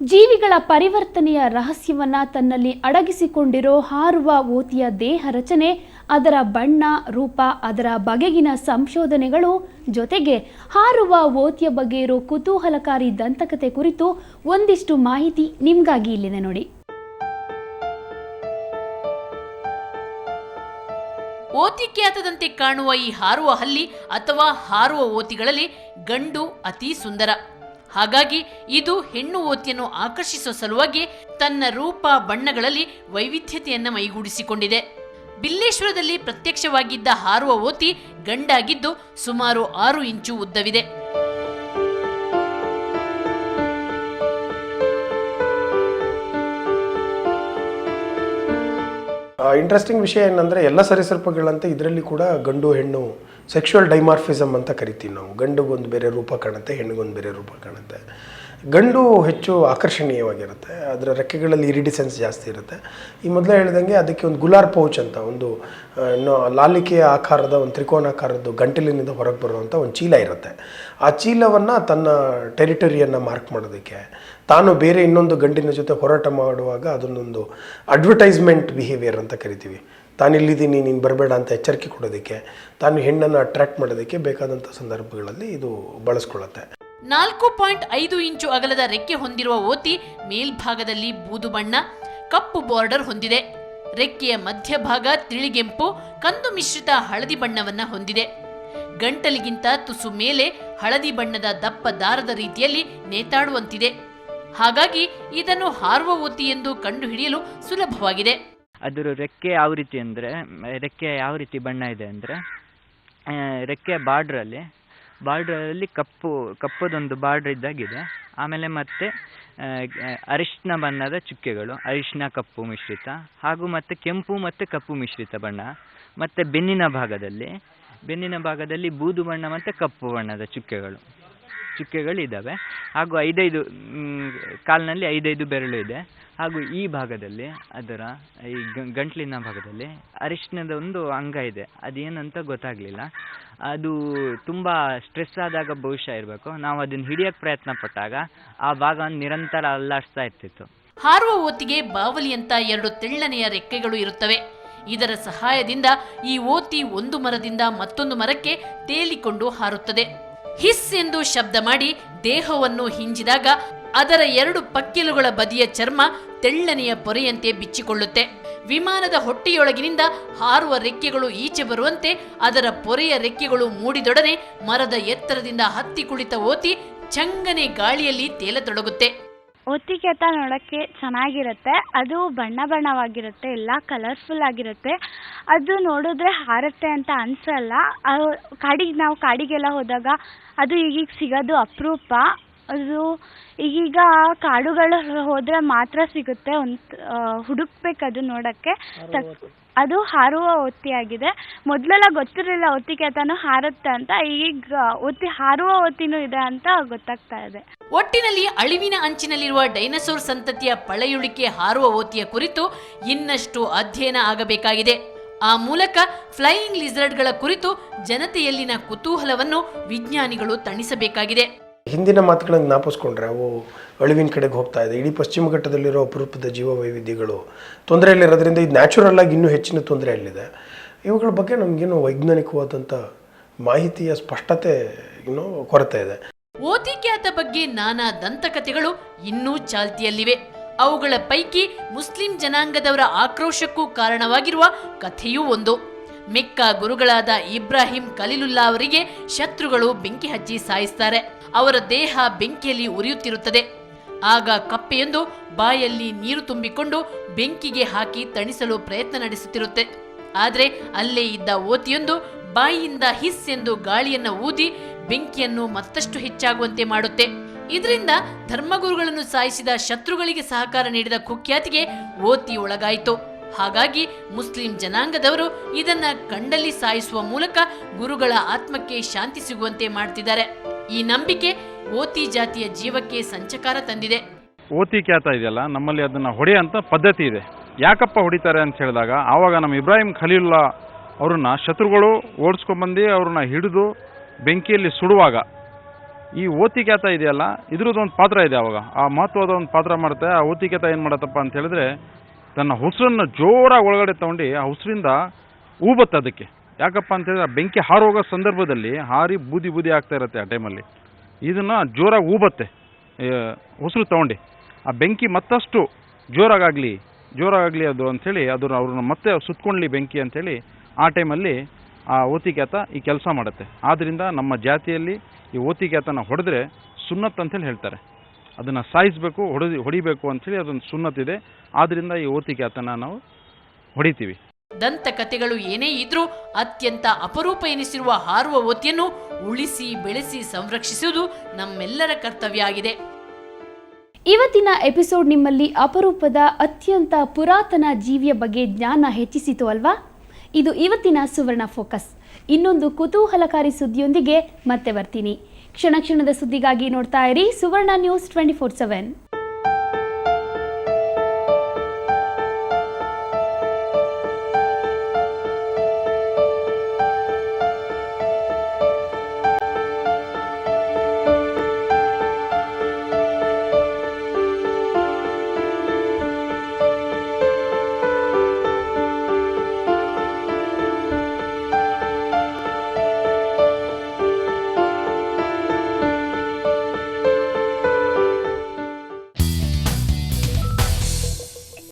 ಜೀವಿಗಳ ಪರಿವರ್ತನೆಯ ರಹಸ್ಯವನ್ನ ತನ್ನಲ್ಲಿ ಅಡಗಿಸಿಕೊಂಡಿರೋ ಹಾರುವ ಓತಿಯ ದೇಹ ರಚನೆ, ಅದರ ಬಣ್ಣ, ರೂಪ, ಅದರ ಬಗೆಗಿನ ಸಂಶೋಧನೆಗಳು ಜೊತೆಗೆ ಹಾರುವ ಓತಿಯ ಬಗ್ಗೆ ಇರೋ ಕುತೂಹಲಕಾರಿ ದಂತಕತೆ ಕುರಿತು ಒಂದಿಷ್ಟು ಮಾಹಿತಿ ನಿಮ್ಗಾಗಿ ಇಲ್ಲಿದೆ ನೋಡಿ. ಓತಿ ಖ್ಯಾತದಂತೆ ಕಾಣುವ ಈ ಹಾರುವ ಹಲ್ಲಿ ಅಥವಾ ಹಾರುವ ಓತಿಗಳಲ್ಲಿ ಗಂಡು ಅತಿ ಸುಂದರ. ಹಾಗಾಗಿ ಇದು ಹೆಣ್ಣು ಓತಿಯನ್ನು ಆಕರ್ಷಿಸುವ ಸಲುವಾಗಿ ತನ್ನ ರೂಪ ಬಣ್ಣಗಳಲ್ಲಿ ವೈವಿಧ್ಯತೆಯನ್ನು ಮೈಗೂಡಿಸಿಕೊಂಡಿದೆ. ಬಿಲ್ಲೇಶ್ವರದಲ್ಲಿ ಪ್ರತ್ಯಕ್ಷವಾಗಿದ್ದ ಹಾರುವ ಓತಿ ಗಂಡಾಗಿದ್ದು ಸುಮಾರು 6 ಇಂಚು ಉದ್ದವಿದೆ. ಇಂಟ್ರೆಸ್ಟಿಂಗ್ ವಿಷಯ ಏನಂದರೆ, ಎಲ್ಲ ಸರೀಸೃಪಗಳಂತೆ ಇದರಲ್ಲಿ ಕೂಡ ಗಂಡು ಹೆಣ್ಣು ಸೆಕ್ಷುವಲ್ ಡೈಮಾರ್ಫಿಸಮ್ ಅಂತ ಕರಿತೀವಿ ನಾವು. ಗಂಡುಗೊಂದು ಬೇರೆ ರೂಪ ಕಾಣುತ್ತೆ, ಹೆಣ್ಣಿಗೊಂದು ಬೇರೆ ರೂಪ ಕಾಣುತ್ತೆ. ಗಂಡು ಹೆಚ್ಚು ಆಕರ್ಷಣೀಯವಾಗಿರುತ್ತೆ, ಅದರ ರೆಕ್ಕೆಗಳಲ್ಲಿ ಇರಿಡಿಸೆನ್ಸ್ ಜಾಸ್ತಿ ಇರುತ್ತೆ. ಈ ಮೊದಲೇ ಹೇಳಿದಂಗೆ ಅದಕ್ಕೆ ಒಂದು ಗುಲಾರ್ ಪೌಚ್ ಅಂತ ಒಂದು ಲಾಲಿಕೆಯ ಆಕಾರದ ಒಂದು ತ್ರಿಕೋನಾಕಾರದ್ದು ಗಂಟಲಿನಿಂದ ಹೊರಗೆ ಬರುವಂಥ ಒಂದು ಚೀಲ ಇರುತ್ತೆ. ಆ ಚೀಲವನ್ನು ತನ್ನ ಟೆರಿಟರಿಯನ್ನು ಮಾರ್ಕ್ ಮಾಡೋದಕ್ಕೆ, ತಾನು ಬೇರೆ ಇನ್ನೊಂದು ಗಂಡಿನ ಜೊತೆ ಹೋರಾಟ ಮಾಡುವಾಗ ಅದನ್ನೊಂದು ಅಡ್ವರ್ಟೈಸ್ಮೆಂಟ್ ಬಿಹೇವಿಯರ್ ಅಂತ ಕರಿತೀವಿ. ತಾನಿಲ್ಲಿದ್ದೀನಿ, ನೀನು ಬರಬೇಡ ಅಂತ ಎಚ್ಚರಿಕೆ ಕೊಡೋದಕ್ಕೆ, ತಾನು ಹೆಣ್ಣನ್ನು ಅಟ್ರಾಕ್ಟ್ ಮಾಡೋದಕ್ಕೆ ಬೇಕಾದಂಥ ಸಂದರ್ಭಗಳಲ್ಲಿ ಇದು ಬಳಸ್ಕೊಳ್ಳುತ್ತೆ. 4.5 ಇಂಚು ಅಗಲದ ರೆಕ್ಕೆ ಹೊಂದಿರುವ ಓತಿ ಮೇಲ್ಭಾಗದಲ್ಲಿ ಬೂದು ಬಣ್ಣ, ಕಪ್ಪು ಬಾರ್ಡರ್ ಹೊಂದಿದೆ. ರೆಕ್ಕೆಯ ಮಧ್ಯಭಾಗ ತಿಳಿಗೆಂಪು, ಕಂದು ಮಿಶ್ರಿತ ಹಳದಿ ಬಣ್ಣವನ್ನ ಹೊಂದಿದೆ. ಗಂಟಲಿಗಿಂತ ತುಸು ಮೇಲೆ ಹಳದಿ ಬಣ್ಣದ ದಪ್ಪ ದಾರದ ರೀತಿಯಲ್ಲಿ ನೇತಾಡುವಂತಿದೆ. ಹಾಗಾಗಿ ಇದನ್ನು ಹಾರುವ ಓತಿ ಎಂದು ಕಂಡುಹಿಡಿಯಲು ಸುಲಭವಾಗಿದೆ. ಅದರ ರೆಕ್ಕೆ ಯಾವ ರೀತಿ ಬಣ್ಣ ಇದೆ ಅಂದರೆ, ರೆಕ್ಕೆಯ ಬಾರ್ಡ್ರಲ್ಲಿ ಕಪ್ಪದೊಂದು ಬಾರ್ಡ್ರ್ ಇದ್ದಾಗಿದೆ. ಆಮೇಲೆ ಮತ್ತೆ ಅರಿಶಿನ ಬಣ್ಣದ ಚುಕ್ಕೆಗಳು, ಅರಿಶಿನ ಕಪ್ಪು ಮಿಶ್ರಿತ, ಹಾಗೂ ಮತ್ತೆ ಕೆಂಪು ಮತ್ತು ಕಪ್ಪು ಮಿಶ್ರಿತ ಬಣ್ಣ. ಮತ್ತು ಬೆನ್ನಿನ ಭಾಗದಲ್ಲಿ ಬೂದು ಬಣ್ಣ ಮತ್ತು ಕಪ್ಪು ಬಣ್ಣದ ಚುಕ್ಕೆಗಳಿದ್ದಾವೆ. ಹಾಗೂ 5 ಕಾಲಿನಲ್ಲಿ 5 ಬೆರಳು ಇದೆ. ಹಾಗೂ ಈ ಭಾಗದಲ್ಲಿ, ಅದರ ಈ ಗಂಟ್ಲಿನ ಭಾಗದಲ್ಲಿ ಅರಿಶಿನದ ಒಂದು ಅಂಗ ಇದೆ. ಅದೇನಂತ ಗೊತ್ತಾಗಲಿಲ್ಲ. ಅದು ತುಂಬ ಸ್ಟ್ರೆಸ್ ಆದಾಗ ಬಹುಶಃ ಇರಬೇಕು. ನಾವು ಅದನ್ನು ಹಿಡಿಯೋಕ್ಕೆ ಪ್ರಯತ್ನ ಪಟ್ಟಾಗ ಆ ಭಾಗವನ್ನು ನಿರಂತರ ಅಲ್ಲಾಡಿಸ್ತಾ ಇರ್ತಿತ್ತು. ಹಾರುವ ಓತಿಗೆ ಬಾವಲಿಯಂತ 2 ತೆಳ್ಳನೆಯ ರೆಕ್ಕೆಗಳು ಇರುತ್ತವೆ. ಇದರ ಸಹಾಯದಿಂದ ಈ ಓತಿ ಒಂದು ಮರದಿಂದ ಮತ್ತೊಂದು ಮರಕ್ಕೆ ತೇಲಿಕೊಂಡು ಹಾರುತ್ತದೆ. ಹಿಸ್ ಎಂದು ಶಬ್ದ ಮಾಡಿ ದೇಹವನ್ನು ಹಿಂಜಿದಾಗ ಅದರ 2 ಪಕ್ಕೆಲುಗಳ ಬದಿಯ ಚರ್ಮ ತೆಳ್ಳನೆಯ ಪೊರೆಯಂತೆ ಬಿಚ್ಚಿಕೊಳ್ಳುತ್ತೆ. ವಿಮಾನದ ಹೊಟ್ಟೆಯೊಳಗಿನಿಂದ ಹಾರುವ ರೆಕ್ಕೆಗಳು ಈಚೆ ಬರುವಂತೆ ಅದರ ಪೊರೆಯ ರೆಕ್ಕೆಗಳು ಮೂಡಿದೊಡನೆ ಮರದ ಎತ್ತರದಿಂದ ಹತ್ತಿ ಕುಳಿತ ಓತಿ ಚಂಗನೆ ಗಾಳಿಯಲ್ಲಿ ತೇಲತೊಡಗುತ್ತೆ. ಓತಿ ಕೆತ್ತ ನೋಡೋಕ್ಕೆ ಚೆನ್ನಾಗಿರುತ್ತೆ. ಅದು ಬಣ್ಣವಾಗಿರುತ್ತೆ, ಎಲ್ಲ ಕಲರ್ಫುಲ್ ಆಗಿರುತ್ತೆ. ಅದು ನೋಡಿದ್ರೆ ಹಾರುತ್ತೆ ಅಂತ ಅನಿಸಲ್ಲ. ನಾವು ಕಾಡಿಗೆಲ್ಲ ಹೋದಾಗ ಅದು ಈಗೀಗ ಸಿಗೋದು ಅಪರೂಪ. ಅದು ಈಗೀಗ ಕಾಡುಗಳು ಹೋದರೆ ಮಾತ್ರ ಸಿಗುತ್ತೆ. ಹುಡುಕ್ಬೇಕು ಅದು ನೋಡೋಕ್ಕೆ. ಅದು ಹಾರುವ ಓತಿ ಆಗಿದೆ. ಮೊದಲೆಲ್ಲ ಗೊತ್ತಿರಲಿಲ್ಲ ಓತಿ ಕೆತ್ತನೂ ಹಾರುತ್ತೆ ಅಂತ. ಈಗ ಹಾರುವ ಓತಿನೂ ಇದೆ ಅಂತ ಗೊತ್ತಾಗ್ತಾ ಇದೆ. ಒಟ್ಟಿನಲ್ಲಿ ಅಳಿವಿನ ಅಂಚಿನಲ್ಲಿರುವ ಡೈನೋಸಾರ್ ಸಂತತಿಯ ಪಳೆಯುಳಿಕೆ ಹಾರುವ ಓತಿಯ ಕುರಿತು ಇನ್ನಷ್ಟು ಅಧ್ಯಯನ ಆಗಬೇಕಾಗಿದೆ. ಆ ಮೂಲಕ ಫ್ಲೈಯಿಂಗ್ ಲಿಸರ್ಡ್ಗಳ ಕುರಿತು ಜನತೆಯಲ್ಲಿನ ಕುತೂಹಲವನ್ನು ವಿಜ್ಞಾನಿಗಳು ತಣಿಸಬೇಕಾಗಿದೆ. ಹಿಂದಿನ ಮಾತುಗಳನ್ನು ಜ್ಞಾಪಿಸ್ಕೊಂಡ್ರೆ ಅವು ಅಳಿವಿನ ಕಡೆಗೆ ಹೋಗ್ತಾ ಇದೆ. ಇಡೀ ಪಶ್ಚಿಮ ಘಟ್ಟದಲ್ಲಿರೋ ಅಪರೂಪದ ಜೀವ ವೈವಿಧ್ಯಗಳು ತೊಂದರೆಯಲ್ಲಿರೋದ್ರಿಂದ ಇದು ನ್ಯಾಚುರಲ್ ಆಗಿ ಇನ್ನೂ ಹೆಚ್ಚಿನ ತೊಂದರೆಯಲ್ಲಿದೆ. ಇವುಗಳ ಬಗ್ಗೆ ನಮಗೇನು ವೈಜ್ಞಾನಿಕವಾದಂಥ ಮಾಹಿತಿಯ ಸ್ಪಷ್ಟತೆ ಇನ್ನೂ ಕೊರತೆ ಇದೆ. ಓತಿ ಖ್ಯಾತ ಬಗ್ಗೆ ನಾನಾ ದಂತಕಥೆಗಳು ಇನ್ನೂ ಚಾಲ್ತಿಯಲ್ಲಿವೆ. ಅವುಗಳ ಪೈಕಿ ಮುಸ್ಲಿಂ ಜನಾಂಗದವರ ಆಕ್ರೋಶಕ್ಕೂ ಕಾರಣವಾಗಿರುವ ಕಥೆಯೂ ಒಂದು. ಮೆಕ್ಕಾ ಗುರುಗಳಾದ ಇಬ್ರಾಹಿಂ ಖಲೀಲುಲ್ಲಾ ಅವರಿಗೆ ಶತ್ರುಗಳು ಬೆಂಕಿ ಹಚ್ಚಿ ಸಾಯಿಸ್ತಾರೆ. ಅವರ ದೇಹ ಬೆಂಕಿಯಲ್ಲಿ ಉರಿಯುತ್ತಿರುತ್ತದೆ. ಆಗ ಕಪ್ಪೆಯೊಂದು ಬಾಯಲ್ಲಿ ನೀರು ತುಂಬಿಕೊಂಡು ಬೆಂಕಿಗೆ ಹಾಕಿ ತಣಿಸಲು ಪ್ರಯತ್ನ ನಡೆಸುತ್ತಿರುತ್ತೆ. ಆದರೆ ಅಲ್ಲೇ ಇದ್ದ ಓತಿಯೊಂದು ಬಾಯಿಯಿಂದ ಹಿಸ್ ಎಂದು ಗಾಳಿಯನ್ನ ಊದಿ ಬೆಂಕಿಯನ್ನು ಮತ್ತಷ್ಟು ಹೆಚ್ಚಾಗುವಂತೆ ಮಾಡುತ್ತೆ. ಇದರಿಂದ ಧರ್ಮಗುರುಗಳನ್ನು ಸಾಯಿಸಿದ ಶತ್ರುಗಳಿಗೆ ಸಹಕಾರ ನೀಡಿದ ಕುಖ್ಯಾತಿಗೆ ಓತಿ ಒಳಗಾಯಿತು. ಹಾಗಾಗಿ ಮುಸ್ಲಿಂ ಜನಾಂಗದವರು ಇದನ್ನ ಕಂಡಲ್ಲಿ ಸಾಯಿಸುವ ಮೂಲಕ ಗುರುಗಳ ಆತ್ಮಕ್ಕೆ ಶಾಂತಿ ಸಿಗುವಂತೆ ಮಾಡ್ತಿದ್ದಾರೆ. ಈ ನಂಬಿಕೆ ಓತಿ ಜಾತಿಯ ಜೀವಕ್ಕೆ ಸಂಚಕಾರ ತಂದಿದೆ. ಓತಿ ಖ್ಯಾತ ಇದೆಯಲ್ಲ, ನಮ್ಮಲ್ಲಿ ಅದನ್ನ ಹೊಡೆಯಂತ ಪದ್ಧತಿ ಇದೆ. ಯಾಕಪ್ಪ ಹೊಡಿತಾರೆ ಅಂತ ಹೇಳಿದಾಗ, ಆವಾಗ ನಮ್ಮ ಇಬ್ರಾಹಿಂ ಖಲೀಲುಲ್ಲಾ ಅವ್ರನ್ನ ಶತ್ರುಗಳು ಓಡಿಸ್ಕೊಂಡ್ಬಂದು ಅವ್ರನ್ನ ಹಿಡಿದು ಬೆಂಕಿಯಲ್ಲಿ ಸುಡುವಾಗ ಈ ಓತಿಕ್ಯಾತ ಇದೆಯಲ್ಲ ಇದ್ರದ್ದೊಂದು ಪಾತ್ರ ಇದೆ. ಅವಾಗ ಆ ಮಹತ್ವದ ಒಂದು ಪಾತ್ರ ಮಾಡುತ್ತೆ. ಆ ಓತಿಕ್ಯಾತ ಏನು ಮಾಡತ್ತಪ್ಪ ಅಂತ ಹೇಳಿದ್ರೆ ತನ್ನ ಉಸಿರನ್ನು ಜೋರಾಗಿ ಒಳಗಡೆ ತಗೊಂಡು ಆ ಉಸಿರಿಂದ ಊಬತ್ತೆ ಅದಕ್ಕೆ. ಯಾಕಪ್ಪ ಅಂತೇಳಿದ್ರೆ ಆ ಬೆಂಕಿ ಹಾರೋಗೋ ಸಂದರ್ಭದಲ್ಲಿ ಹಾರಿ ಬೂದಿ ಬೂದಿ ಆಗ್ತಾ ಇರುತ್ತೆ ಆ ಟೈಮಲ್ಲಿ. ಇದನ್ನು ಜೋರಾಗಿ ಊಬತ್ತೆ ಉಸಿರು ತಗೊಂಡು. ಆ ಬೆಂಕಿ ಮತ್ತಷ್ಟು ಜೋರಾಗಲಿ ಅದು ಅಂಥೇಳಿ ಅವ್ರನ್ನ ಮತ್ತೆ ಸುತ್ಕೊಳ್ಳಿ ಬೆಂಕಿ ಅಂಥೇಳಿ ಆ ಟೈಮಲ್ಲಿ ಆ ಓತಿಕ್ಯಾತ ಈ ಕೆಲಸ ಮಾಡುತ್ತೆ. ಆದ್ದರಿಂದ ನಮ್ಮ ಜಾತಿಯಲ್ಲಿ ಈ ಓತಿಕ್ಯಾತನ ಹೊಡೆದ್ರೆ ಸುನ್ನತ್ ಅಂತೇಳಿ ಹೇಳ್ತಾರೆ. ಅದನ್ನು ಸಾಯಿಸಬೇಕು, ಹೊಡಿಬೇಕು ಅಂಥೇಳಿ ಅದೊಂದು ಸುನ್ನತ್ತಿದೆ. ಆದ್ದರಿಂದ ಈ ಓತಿಕ್ಯಾತನ ನಾವು ಹೊಡಿತೀವಿ. ದಂತಕಥೆಗಳು ಏನೇ ಇದ್ರೂ ಅತ್ಯಂತ ಅಪರೂಪ ಎನಿಸಿರುವ ಹಾರುವ ಓತಿಯನ್ನು ಉಳಿಸಿ ಬೆಳೆಸಿ ಸಂರಕ್ಷಿಸುವುದು ನಮ್ಮೆಲ್ಲರ ಕರ್ತವ್ಯ ಆಗಿದೆ. ಇವತ್ತಿನ ಎಪಿಸೋಡ್ ನಿಮ್ಮಲ್ಲಿ ಅಪರೂಪದ ಅತ್ಯಂತ ಪುರಾತನ ಜೀವಿಯ ಬಗ್ಗೆ ಜ್ಞಾನ ಹೆಚ್ಚಿಸಿತು ಅಲ್ವಾ? ಇದು ಇವತ್ತಿನ ಸುವರ್ಣ ಫೋಕಸ್. ಇನ್ನೊಂದು ಕುತೂಹಲಕಾರಿ ಸುದ್ದಿಯೊಂದಿಗೆ ಮತ್ತೆ ಬರ್ತೀನಿ. ಕ್ಷಣ ಕ್ಷಣದ ಸುದ್ದಿಗಾಗಿ ನೋಡ್ತಾ ಇರಿ ಸುವರ್ಣ ನ್ಯೂಸ್ 24/7.